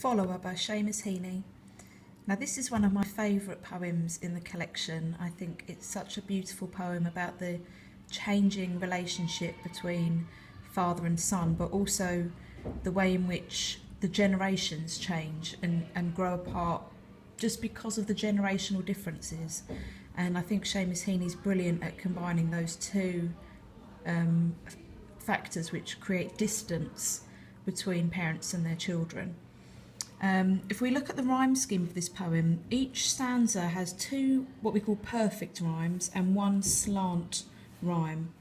Follower by Seamus Heaney. Now this is one of my favourite poems in the collection. I think it's such a beautiful poem about the changing relationship between father and son, but also the way in which the generations change and grow apart just because of the generational differences. And I think Seamus Heaney's brilliant at combining those two factors which create distance between parents and their children. If we look at the rhyme scheme of this poem, each stanza has two what we call perfect rhymes and one slant rhyme,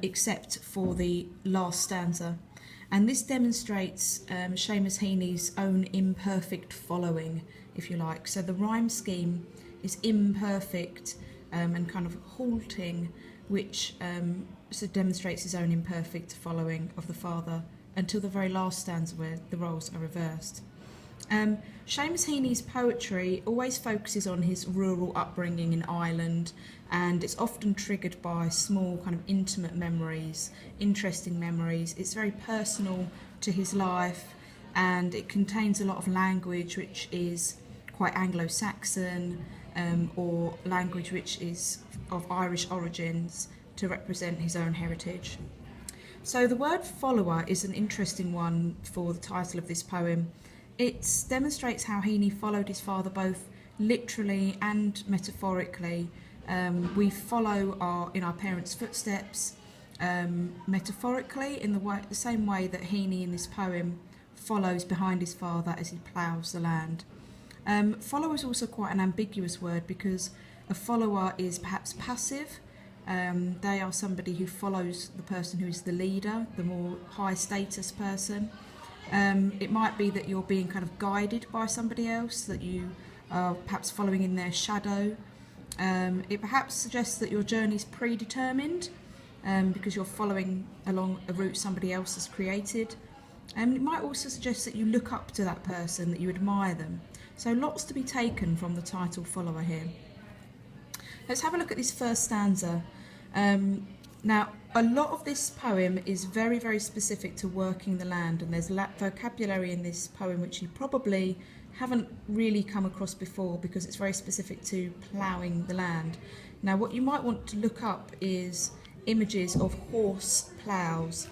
except for the last stanza. And this demonstrates Seamus Heaney's own imperfect following, if you like. So the rhyme scheme is imperfect and kind of halting, which demonstrates his own imperfect following of the father until the very last stanza where the roles are reversed. Seamus Heaney's poetry always focuses on his rural upbringing in Ireland, and it's often triggered by small kind of intimate memories, interesting memories. It's very personal to his life, and it contains a lot of language which is quite Anglo-Saxon or language which is of Irish origins to represent his own heritage. So the word follower is an interesting one for the title of this poem. It demonstrates how Heaney followed his father both literally and metaphorically. We follow in our parents' footsteps metaphorically in the same way that Heaney in this poem follows behind his father as he ploughs the land. Follow is also quite an ambiguous word because a follower is perhaps passive. They are somebody who follows the person who is the leader, the more high status person. It might be that you're being kind of guided by somebody else, that you are perhaps following in their shadow. It perhaps suggests that your journey is predetermined because you're following along a route somebody else has created. It might also suggest that you look up to that person, that you admire them. So lots to be taken from the title follower here. Let's have a look at this first stanza. Now, a lot of this poem is very, very specific to working the land, and there's vocabulary in this poem which you probably haven't really come across before because it's very specific to ploughing the land. Now, what you might want to look up is images of horse ploughs.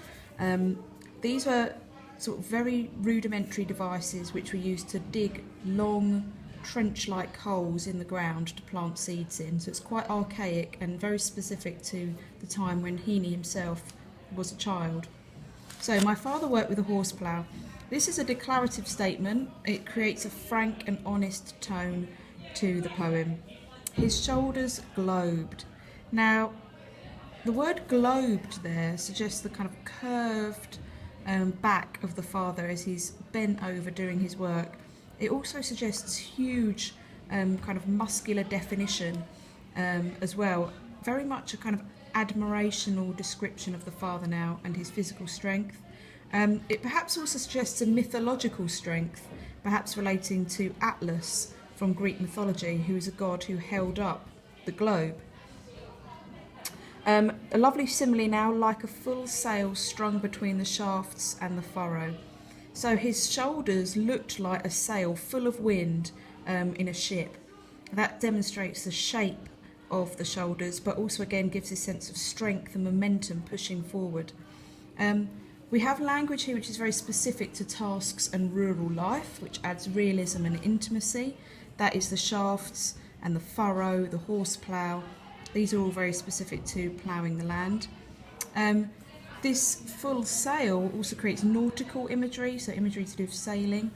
These were sort of very rudimentary devices which were used to dig long trench-like holes in the ground to plant seeds in, so it's quite archaic and very specific to the time when Heaney himself was a child. So, my father worked with a horse plough. This is a declarative statement. It creates a frank and honest tone to the poem. His shoulders globed. Now, the word globed there suggests the kind of curved back of the father as he's bent over doing his work. It also suggests huge kind of muscular definition as well. Very much a kind of admirational description of the father now and his physical strength. It perhaps also suggests a mythological strength, perhaps relating to Atlas from Greek mythology, who is a god who held up the globe. A lovely simile now, like a full sail strung between the shafts and the furrow. So his shoulders looked like a sail full of wind in a ship. That demonstrates the shape of the shoulders, but also again gives a sense of strength and momentum pushing forward. We have language here which is very specific to tasks and rural life, which adds realism and intimacy. That is the shafts and the furrow, the horse plough. These are all very specific to ploughing the land. This full sail also creates nautical imagery, so imagery to do with sailing,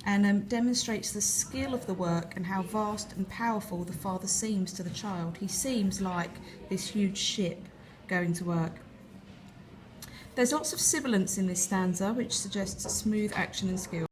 and demonstrates the skill of the work and how vast and powerful the father seems to the child. He seems like this huge ship going to work. There's lots of sibilance in this stanza, which suggests smooth action and skill.